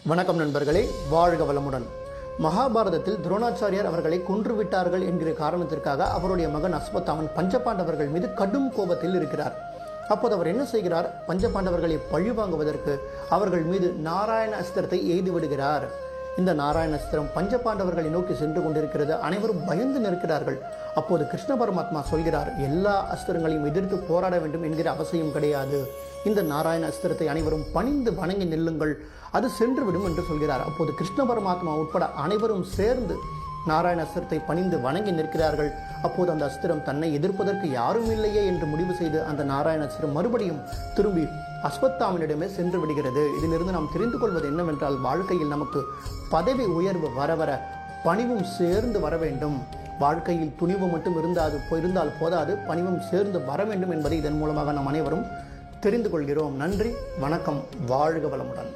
வணக்கம் நண்பர்களே, வாழ்க வளமுடன். மகாபாரதத்தில் துரோணாச்சாரியார் அவர்களை கொன்றுவிட்டார்கள் என்கிற காரணத்திற்காக அவருடைய மகன் அஸ்வத்தாமன் பஞ்சபாண்டவர்கள் மீது கடும் கோபத்தில் இருக்கிறார். அப்போது அவர் என்ன செய்கிறார்? பஞ்சபாண்டவர்களை பழிவாங்குவதற்கு அவர்கள் மீது நாராயண அஸ்திரத்தை எய்து விடுகிறார். இந்த நாராயண அஸ்திரம் பஞ்சபாண்டவர்களை நோக்கி சென்று கொண்டிருக்கிறது. அனைவரும் பயந்து நிற்கிறார்கள். அப்போது கிருஷ்ண பரமாத்மா சொல்கிறார், எல்லா அஸ்திரங்களையும் எதிர்த்து போராட வேண்டும் என்கிற அவசியம் கிடையாது. இந்த நாராயண அஸ்திரத்தை அனைவரும் பணிந்து வணங்கி நில்லுங்கள், அது சென்றுவிடும் என்று சொல்கிறார். அப்போது கிருஷ்ண பரமாத்மா உட்பட அனைவரும் சேர்ந்து நாராயண அஸ்திரத்தை பணிந்து வணங்கி நிற்கிறார்கள். அப்போது அந்த அஸ்திரம் தன்னை எதிர்ப்பதற்கு யாரும் இல்லையே என்று முடிவு செய்து அந்த நாராயண அஸ்திரம் மறுபடியும் திரும்பி அஸ்வத்தாமனிடமே சென்று விடுகிறது. இதிலிருந்து நாம் தெரிந்து கொள்வது என்னவென்றால், வாழ்க்கையில் நமக்கு பதவி உயர்வு வர வர பணிவும் சேர்ந்து வர வேண்டும். வாழ்க்கையில் துணிவு மட்டும் இருந்தால் போதாது, பணிவும் சேர்ந்து வர வேண்டும் என்பதை இதன் மூலமாக நாம் அனைவரும் தெரிந்து கொள்கிறோம். நன்றி, வணக்கம், வாழ்க வளமுடன்.